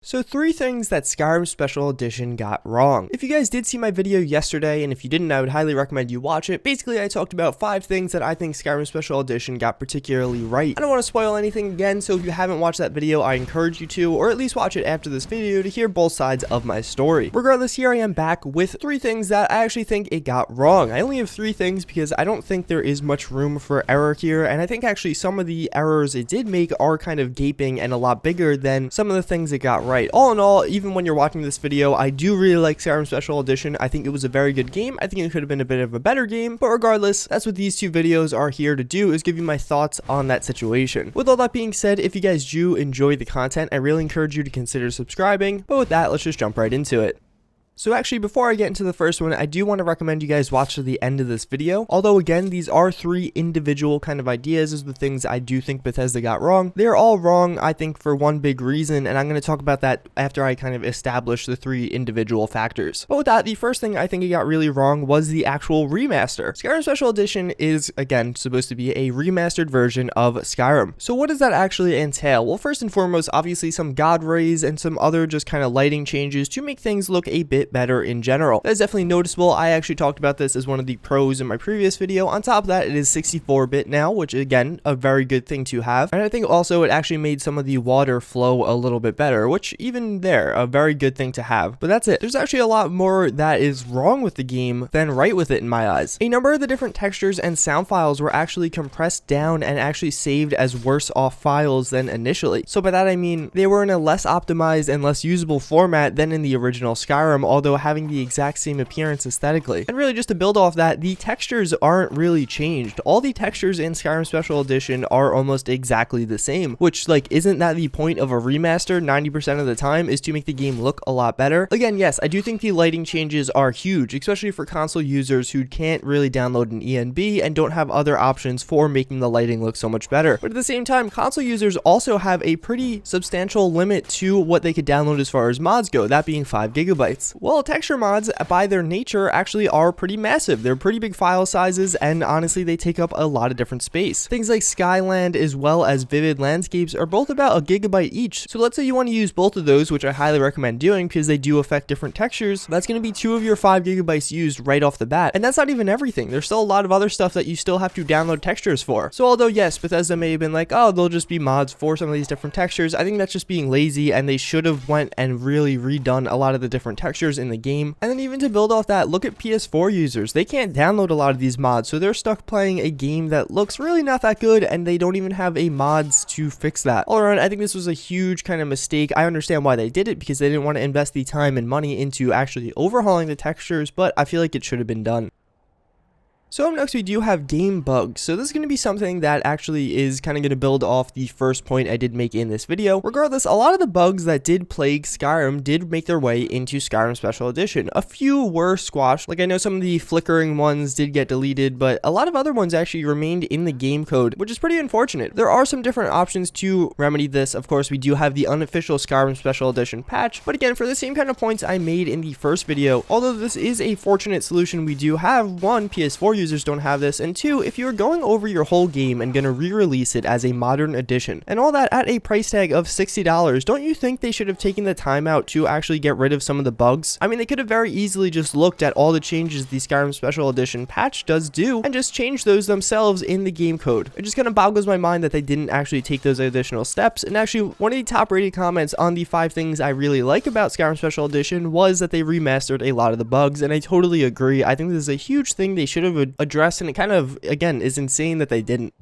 So 3 things that Skyrim Special Edition got wrong. If you guys did see my video yesterday, and if you didn't, I would highly recommend you watch it. Basically, I talked about 5 things that I think Skyrim Special Edition got particularly right. I don't want to spoil anything again, so if you haven't watched that video, I encourage you to, or at least watch it after this video to hear both sides of my story. Regardless, here I am back with 3 things that I actually think it got wrong. I only have 3 things because I don't think there is much room for error here, and I think actually some of the errors it did make are kind of gaping and a lot bigger than some of the things it got right. All in all, even when you're watching this video, I do really like Skyrim Special Edition. I think it was a very good game. I think it could have been a bit of a better game, but regardless, that's what these 2 videos are here to do, is give you my thoughts on that situation. With all that being said, if you guys do enjoy the content, I really encourage you to consider subscribing, but with that, let's just jump right into it. So actually, before I get into the first one, I do want to recommend you guys watch to the end of this video. Although again, these are 3 individual kind of ideas as the things I do think Bethesda got wrong. They're all wrong, I think, for one big reason, and I'm going to talk about that after I kind of establish the 3 individual factors. But with that, the first thing I think it got really wrong was the actual remaster. Skyrim Special Edition is, again, supposed to be a remastered version of Skyrim. So what does that actually entail? Well, first and foremost, obviously some god rays and some other just kind of lighting changes to make things look a bit better in general. That is definitely noticeable. I actually talked about this as one of the pros in my previous video. On top of that, it is 64-bit now, which again, a very good thing to have. And I think also it actually made some of the water flow a little bit better, which even there, a very good thing to have. But that's it. There's actually a lot more that is wrong with the game than right with it in my eyes. A number of the different textures and sound files were actually compressed down and actually saved as worse off files than initially. So by that I mean they were in a less optimized and less usable format than in the original Skyrim, although having the exact same appearance aesthetically. And really, just to build off that, the textures aren't really changed. All the textures in Skyrim Special Edition are almost exactly the same, which, like, isn't that the point of a remaster 90% of the time, is to make the game look a lot better? Again, yes, I do think the lighting changes are huge, especially for console users who can't really download an ENB and don't have other options for making the lighting look so much better. But at the same time, console users also have a pretty substantial limit to what they could download as far as mods go, that being 5 gigabytes. Well, texture mods, by their nature, actually are pretty massive. They're pretty big file sizes, and honestly, they take up a lot of different space. Things like Skyland as well as Vivid Landscapes are both about a gigabyte each. So let's say you want to use both of those, which I highly recommend doing because they do affect different textures. That's going to be 2 of your 5 gigabytes used right off the bat. And that's not even everything. There's still a lot of other stuff that you still have to download textures for. So although yes, Bethesda may have been like, oh, they'll just be mods for some of these different textures, I think that's just being lazy, and they should have went and really redone a lot of the different textures in the game. And then even to build off that, look at PS4 users. They can't download a lot of these mods, so they're stuck playing a game that looks really not that good, and they don't even have a mods to fix that. All around, I think this was a huge kind of mistake. I understand why they did it, because they didn't want to invest the time and money into actually overhauling the textures, but I feel like it should have been done. So up next, we do have game bugs. So this is going to be something that actually is kind of going to build off the first point I did make in this video. Regardless, a lot of the bugs that did plague Skyrim did make their way into Skyrim Special Edition. A few were squashed. Like, I know some of the flickering ones did get deleted, but a lot of other ones actually remained in the game code, which is pretty unfortunate. There are some different options to remedy this. Of course, we do have the unofficial Skyrim Special Edition patch, but again, for the same kind of points I made in the first video, although this is a fortunate solution, we do have, 1, PS4 users don't have this, and 2, if you're going over your whole game and gonna re-release it as a modern edition and all that at a price tag of $60, don't you think they should have taken the time out to actually get rid of some of the bugs? I mean, they could have very easily just looked at all the changes the Skyrim Special Edition patch does do and just changed those themselves in the game code. It just kind of boggles my mind that they didn't actually take those additional steps. And actually, one of the top rated comments on the 5 things I really like about Skyrim Special Edition was that they remastered a lot of the bugs, and I totally agree. I think this is a huge thing they should have addressed, and it kind of, again, is insane that they didn't.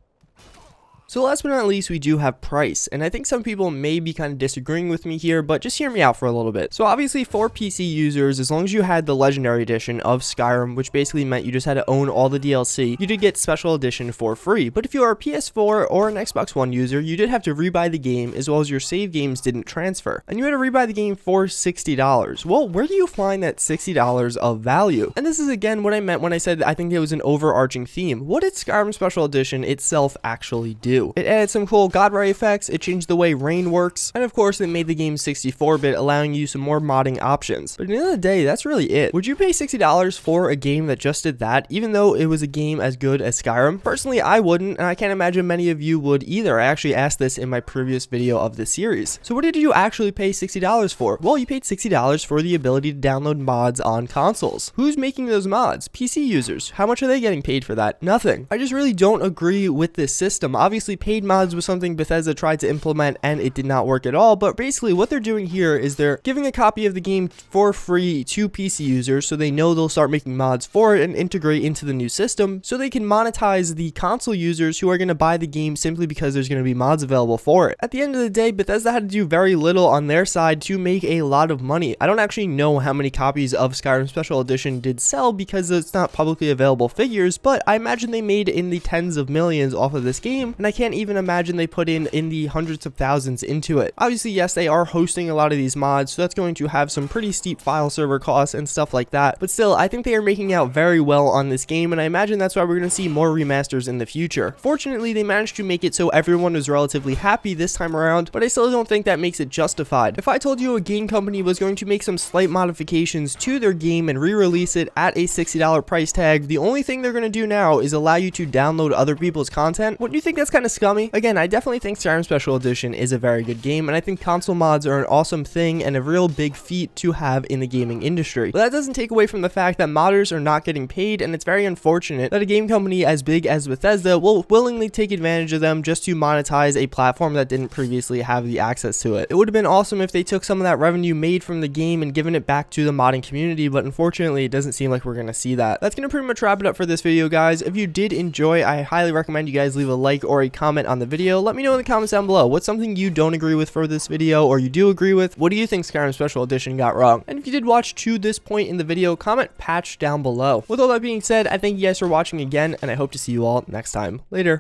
So last but not least, we do have price, and I think some people may be kind of disagreeing with me here, but just hear me out for a little bit. So obviously for PC users, as long as you had the Legendary Edition of Skyrim, which basically meant you just had to own all the DLC, you did get Special Edition for free. But if you are a PS4 or an Xbox One user, you did have to rebuy the game, as well as your save games didn't transfer. And you had to rebuy the game for $60. Well, where do you find that $60 of value? And this is again what I meant when I said I think it was an overarching theme. What did Skyrim Special Edition itself actually do? do. It added some cool God Ray effects, it changed the way rain works, and of course it made the game 64-bit, allowing you some more modding options. But at the end of the day, that's really it. Would you pay $60 for a game that just did that, even though it was a game as good as Skyrim? Personally, I wouldn't, and I can't imagine many of you would either. I actually asked this in my previous video of this series. So what did you actually pay $60 for? Well, you paid $60 for the ability to download mods on consoles. Who's making those mods? PC users. How much are they getting paid for that? Nothing. I just really don't agree with this system. Obviously, paid mods was something Bethesda tried to implement and it did not work at all, but basically what they're doing here is they're giving a copy of the game for free to PC users so they know they'll start making mods for it and integrate into the new system so they can monetize the console users who are going to buy the game simply because there's going to be mods available for it. At the end of the day, Bethesda had to do very little on their side to make a lot of money. I don't actually know how many copies of Skyrim Special Edition did sell because it's not publicly available figures, but I imagine they made in the tens of millions off of this game, and I can't even imagine they put in the hundreds of thousands into it. Obviously, yes, they are hosting a lot of these mods, so that's going to have some pretty steep file server costs and stuff like that, but still, I think they are making out very well on this game, and I imagine that's why we're going to see more remasters in the future. Fortunately, they managed to make it so everyone was relatively happy this time around, but I still don't think that makes it justified. If I told you a game company was going to make some slight modifications to their game and re-release it at a $60 price tag, the only thing they're going to do now is allow you to download other people's content, wouldn't you think that's kind of scummy? Again, I definitely think Skyrim Special Edition is a very good game, and I think console mods are an awesome thing and a real big feat to have in the gaming industry. But that doesn't take away from the fact that modders are not getting paid, and it's very unfortunate that a game company as big as Bethesda will willingly take advantage of them just to monetize a platform that didn't previously have the access to it. It would have been awesome if they took some of that revenue made from the game and given it back to the modding community, but unfortunately it doesn't seem like we're going to see that. That's going to pretty much wrap it up for this video, guys. If you did enjoy, I highly recommend you guys leave a like or a comment on the video. Let me know in the comments down below what's something you don't agree with for this video or you do agree with. What do you think Skyrim Special Edition got wrong? And if you did watch to this point in the video, comment patch down below. With all that being said, I thank you guys for watching again, and I hope to see you all next time. Later.